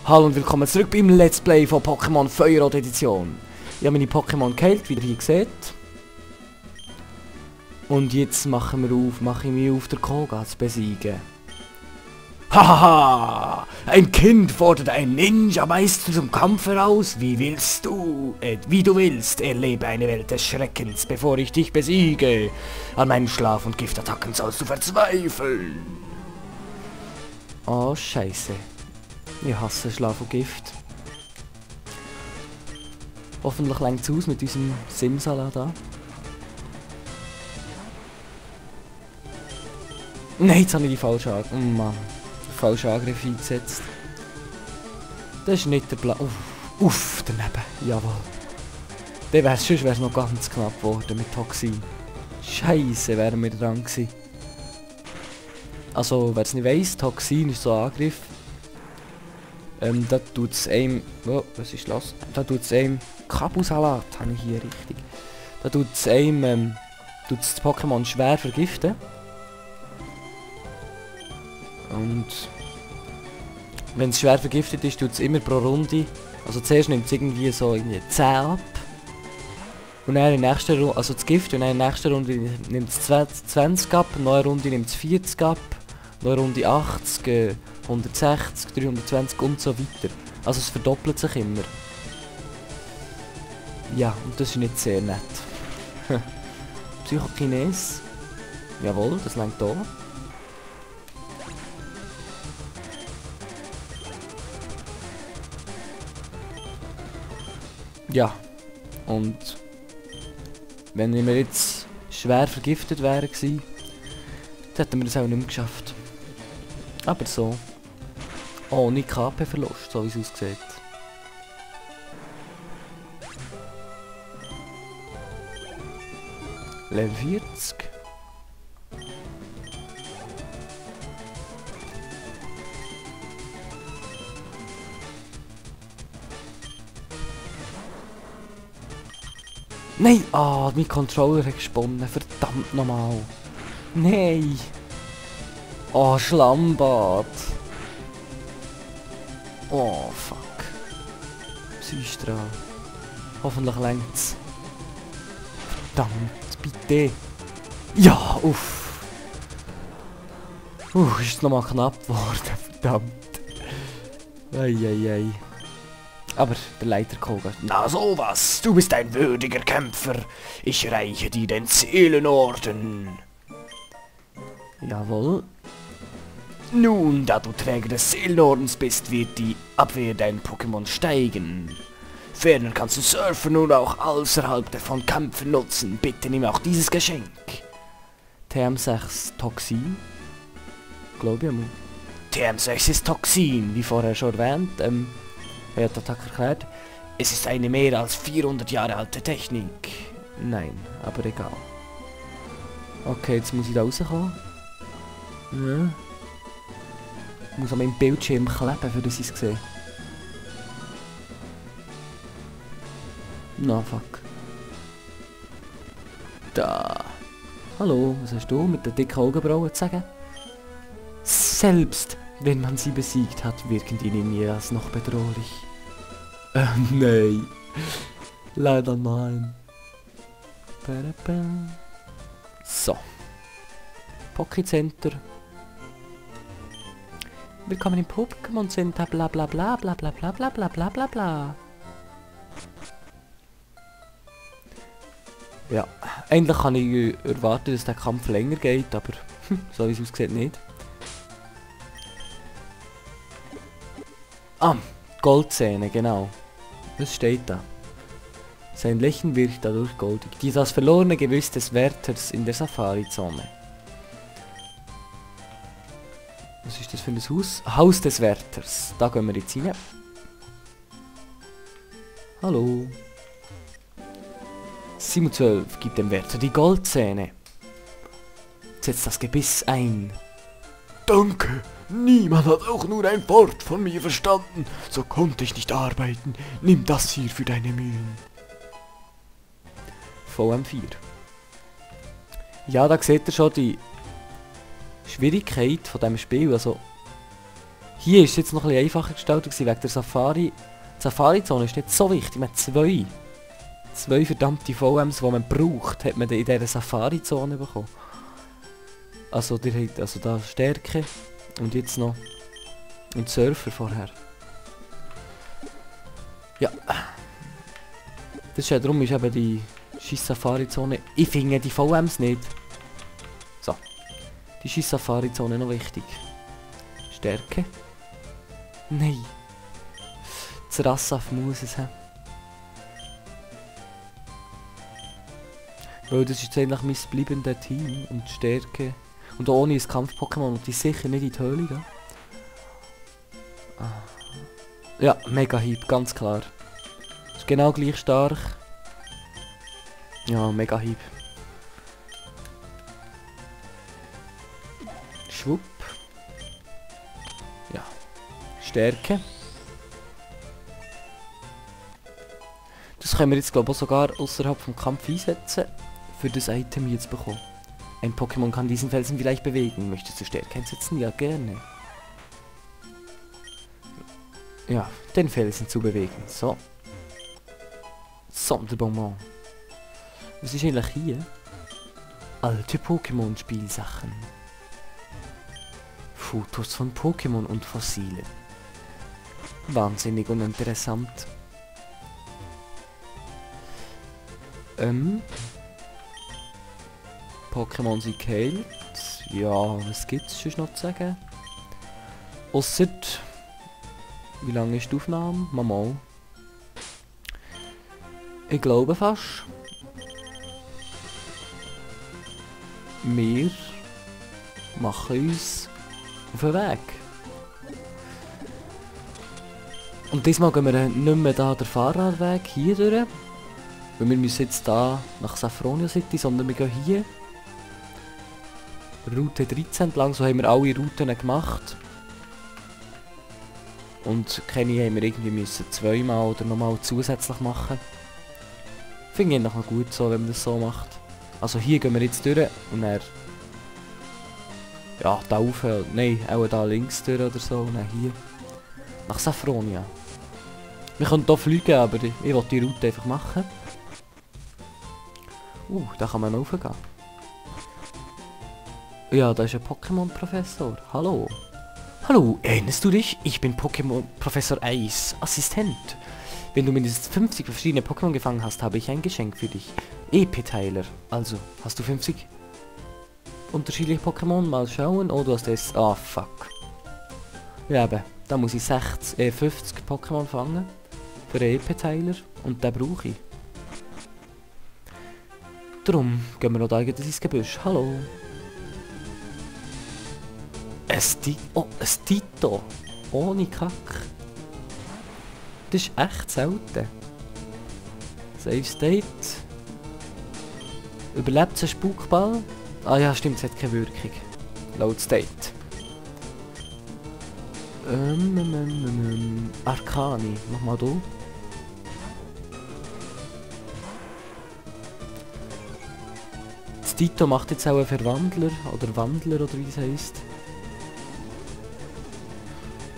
Hallo und willkommen zurück beim Let's Play von Pokémon Feuerrot Edition. Ich habe meine Pokémon geheilt, wie ihr hier seht. Und jetzt mache ich mich auf, der Koga zu besiegen. Hahaha! Ein Kind fordert einen Ninja-Meister zum Kampf heraus. Wie du willst, erlebe eine Welt des Schreckens, bevor ich dich besiege. An meinen Schlaf- und Giftattacken sollst du verzweifeln. Oh, Scheiße. Ich hasse Schlaf und Gift. Hoffentlich längt es aus mit unserem Simsala da. Nein, jetzt habe ich die falsche Angriff eingesetzt. Das ist nicht der Plan. Uff, daneben. Jawohl. Sonst wäre es noch ganz knapp geworden mit Toxin. Scheiße, wären wir dran gewesen. Also, wer es nicht weiss, Toxin ist so ein Angriff. Da tut es einem... Oh, was ist los? Da tut es einem... Kabusalat habe ich hier richtig. Da tut es einem... tut das Pokémon schwer vergiften. Und... wenn es schwer vergiftet ist, tut es immer pro Runde... Also zuerst nimmt es irgendwie so 10 ab. Und dann in der nächsten Runde... Also das Gift, und dann in der nächsten Runde nimmt es 20 ab. In der neuen Runde nimmt es 40 ab. In der Runde 80... 160, 320 und so weiter. Also es verdoppelt sich immer. Ja, und das ist nicht sehr nett. Psychokines. Jawohl, das langt da. Ja, und wenn wir jetzt schwer vergiftet wären gewesen, dann hätten wir das auch nicht mehr geschafft. Aber so. Ohne KP-Verlust, so wie es aussieht. Level 40. Nein! Ah, mein Controller hat gesponnen. Verdammt nochmal. Nein! Oh, Schlammbad. Oh, fuck. Psystrahl. Hoffentlich längt's. Verdammt, bitte. Ja, uff. Ist nochmal knapp geworden, verdammt. Eieiei. Aber der Leiter Koga. Na sowas, du bist ein würdiger Kämpfer. Ich reiche dir den Seelenorden. Jawohl. Nun, da du Träger des Seelenordens bist, wird die Abwehr dein Pokémon steigen. Ferner kannst du surfen und auch außerhalb von Kämpfen nutzen. Bitte nimm auch dieses Geschenk. TM6 Toxin. Glaube ich einmal. TM6 ist Toxin, wie vorher schon erwähnt. Wer hat das erklärt? Es ist eine mehr als 400 Jahre alte Technik. Nein, aber egal. Okay, jetzt muss ich da rauskommen. Ja. Ich muss an meinem Bildschirm kleben, für das ich es sehe. Na, fuck. Da. Hallo, was hast du mit den dicken Augenbrauen zu sagen? Selbst wenn man sie besiegt hat, wirken die Ninjas noch bedrohlich. Nein. Leider nein. So. Pocket Center. Willkommen im Pokémon Center, bla bla bla bla bla bla bla bla bla bla bla. Ja, eigentlich kann ich erwarten, dass der Kampf länger geht, aber so wie es aussieht nicht. Ah, Goldzähne, genau. Was steht da? Sein Lächeln wirkt dadurch goldig. Das verlorene Gewiss des Wärters in der Safari-Zone. Was ist das für ein Haus? Haus des Wärters. Da gehen wir jetzt rein. Hallo. 712 gibt dem Wärter die Goldzähne. Setzt das Gebiss ein. Danke. Niemand hat auch nur ein Wort von mir verstanden. So konnte ich nicht arbeiten. Nimm das hier für deine Mühen. VM4. Ja, da seht ihr schon die Schwierigkeit von diesem Spiel. Also Hier ist es jetzt noch ein bisschen einfacher gestaltet gewesen, wegen der Safari. Die Safari-Zone ist nicht so wichtig. Man hat zwei verdammte VMs, die man braucht, hat man in dieser Safari-Zone bekommen. Also, also da Stärke und jetzt noch ein Surfer vorher. Ja. Das ist ja, darum ist eben die scheiß Safari-Zone. Ich finde die VMs nicht. So. Die scheiß Safari-Zone noch wichtig. Stärke. Nein. Das Rassaf muss es haben. Weil das ist eigentlich mein bleibendes Team und Stärke. Und ohne ein Kampf-Pokémon und die sicher nicht in die Höhle gehen. Ja, Mega Hieb, ganz klar. Ist genau gleich stark. Ja, Mega Hieb. Schwupp. Ja. Stärke. Das können wir jetzt glaube ich sogar außerhalb vom Kampf einsetzen, für das Item hier zu bekommen. Ein Pokémon kann diesen Felsen vielleicht bewegen. Möchtest du Stärke einsetzen? Ja, gerne. Ja, den Felsen zu bewegen. So. Sonderbonbon. Was ist eigentlich hier? Alte Pokémon-Spielsachen. Fotos von Pokémon und Fossile. Wahnsinnig und interessant. Pokémon sind geheilt. Ja, was gibt's schon noch zu sagen? Ausser... Wie lange ist die Aufnahme? Mal. Ich glaube fast. Wir machen uns auf den Weg. Und diesmal gehen wir nicht mehr da den Fahrradweg hier durch. Weil wir müssen jetzt da nach Saffronia City, sondern wir gehen hier Route 13 entlang. So haben wir alle Routen gemacht. Und keine haben wir irgendwie müssen zweimal oder nochmal zusätzlich machen. Finde ich noch gut so, wenn man das so macht. Also hier gehen wir jetzt durch und dann... Ja, da rauf, nein, auch da links durch oder so und dann hier. Nach Saffronia. Wir können hier fliegen, aber ich will die Route einfach machen. Da kann man raufgehen. Ja, da ist ein Pokémon-Professor. Hallo. Hallo, erinnerst du dich? Ich bin Pokémon-Professor Eis, Assistent. Wenn du mindestens 50 verschiedene Pokémon gefangen hast, habe ich ein Geschenk für dich. EP-Teiler. Also, hast du 50 unterschiedliche Pokémon? Mal schauen. Oh, du hast es. Ah, fuck. Ja, eben. Da muss ich 50 Pokémon fangen. Für einen EP-Teiler. Und den brauche ich. Darum gehen wir noch da ins Gebüsch. Hallo. Ein Tito. Ohne Kack. Das ist echt selten. Save State. Überlebt ein Spukball? Ah ja, stimmt, es hat keine Wirkung. Load State. Arcani. Mach mal du. Das Tito macht jetzt auch einen Verwandler oder Wandler oder wie es heisst.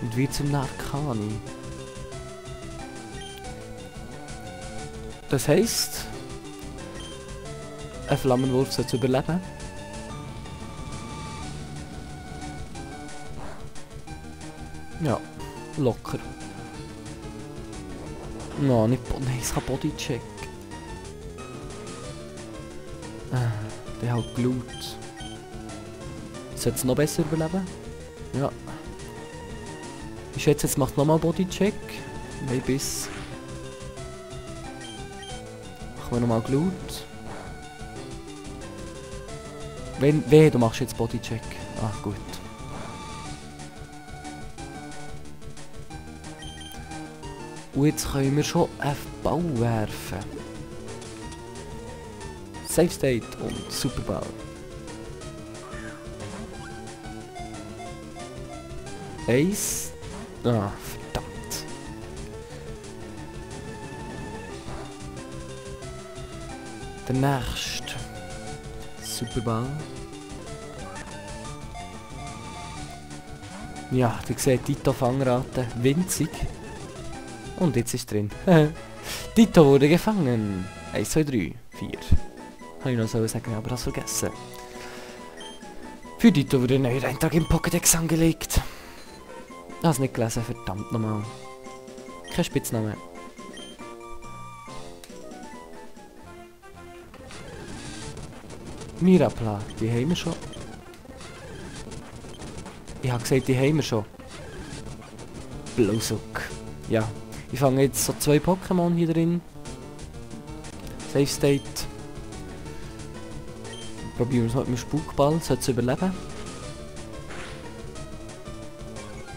Und wird zum Arcani. Das heisst, ein Flammenwurf sollte überleben. Ja, locker. No, nicht nein, ich habe Bodycheck. Der hat Blut. Sollte es noch besser überleben? Ja. Ich schätze, jetzt macht nochmal Bodycheck. Nein, bis. Machen wir nochmal Glut. Wehe, du machst jetzt Bodycheck. Ah, gut. Und jetzt können wir schon einen Ball werfen. Safe State und Superball. Ace. Ah, verdammt. Der nächste. Superball. Ja, ihr seht Dito Fangrate, winzig. Und jetzt ist drin. Dito wurde gefangen. 1, 2, 3, 4. Habe ich noch so sagen, aber das vergessen. Für Dito wurde ein neuer Eintrag im Pokédex angelegt. Das nicht gelesen, verdammt nochmal. Kein Spitzname. Mirapla, die haben wir schon. Ich habe gesagt, die haben wir schon. Blausuck. Ja, ich fange jetzt so 2 Pokémon hier drin. Safe State. Probieren wir es mit dem Spukball, sollte es überleben.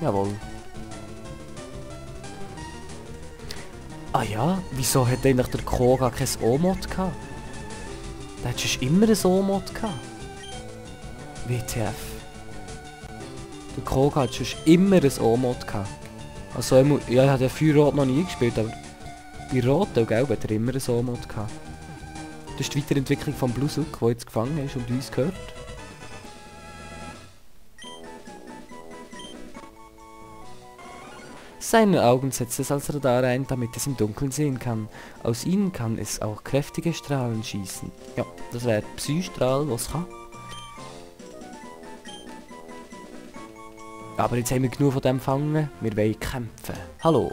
Jawohl. Ah ja, wieso hat eigentlich der Koga kein O-Mod gehabt? Der hat schon immer ein O-Mod gehabt. WTF. Der Koga hat schon immer ein O-Mod gehabt. Also, ja, ich habe ja für Rot noch nie gespielt, aber bei Rot und Gelb hat er immer ein O-Mod gehabt. Das ist die Weiterentwicklung von Blusuk, der jetzt gefangen ist und uns gehört. Seine Augen setzt es als Radar ein, damit es im Dunkeln sehen kann. Aus ihnen kann es auch kräftige Strahlen schießen. Ja, das wäre Psystrahl, was kann. Aber jetzt haben wir genug von dem Fangen. Wir wollen kämpfen. Hallo.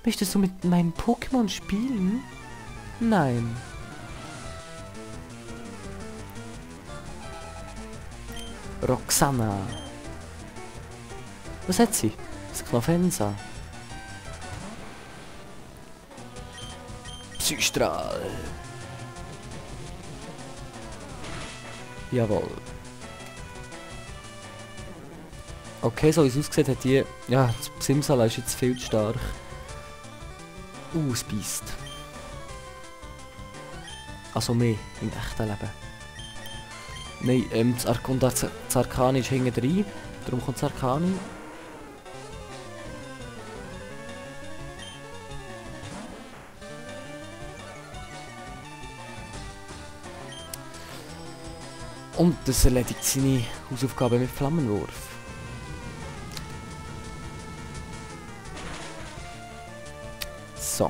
Möchtest du mit meinen Pokémon spielen? Nein. Roxana. Was hat sie? Das Knofensa. Psystrahl. Jawohl. Okay, so wie es aussieht, hat die... Ja, das Simsala ist jetzt viel zu stark. Es beißt. Also mehr im echten Leben. Nein, das Arcani ist hinten drin. Darum kommt das Arcani. Und das erledigt seine Hausaufgabe mit Flammenwurf. So.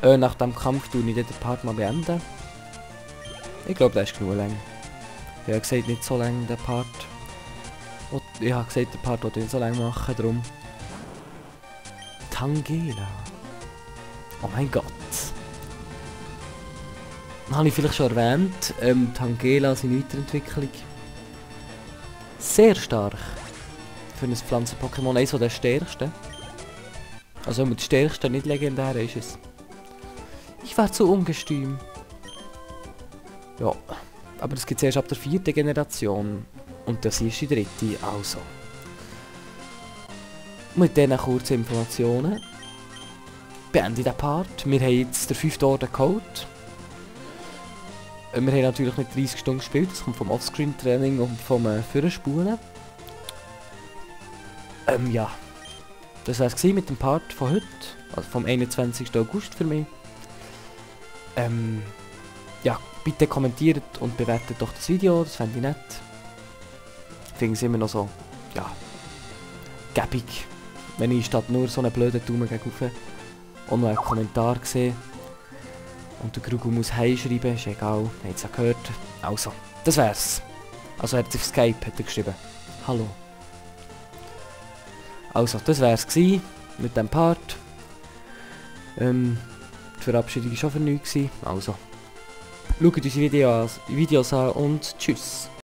Nach dem Kampf tue ich den Part mal beenden. Ich glaube, der ist genug lang. Ich habe gesagt, nicht so lang, der Part. Und ich habe gesagt, der Part wird nicht so lang machen, darum. Tangela. Oh mein Gott. Habe ich vielleicht schon erwähnt, Tangela, seine Weiterentwicklung. Sehr stark. Für ein Pflanzen-Pokémon, eines der stärksten. Also mit der stärksten, nicht legendär ist es. Ich war zu ungestüm. Ja, aber das gibt es erst ab der 4. Generation. Und das ist die 3. Also. Mit diesen kurzen Informationen beende ich den Part. Wir haben jetzt den 5. Orden geholt. Wir haben natürlich nicht 30 Stunden gespielt, das kommt vom Offscreen-Training und vom Führerspulen. Ja. Das war es mit dem Part von heute, also vom 21. August für mich. Ja, bitte kommentiert und bewertet doch das Video, das fände ich nett. Ich finde es immer noch so, ja, gäbig, wenn ich statt nur so einen blöden Daumen gegen rauf auch noch einen Kommentar sehe. Und der Grugu muss «Hey» schreiben, ist egal, er hat es ja gehört. Also, das wär's. Also er hat auf Skype hat er geschrieben. Hallo. Also, das wär's gsi mit dem Part. Die Verabschiedung war schon für nichts. Also, schaut unsere Videos an und tschüss.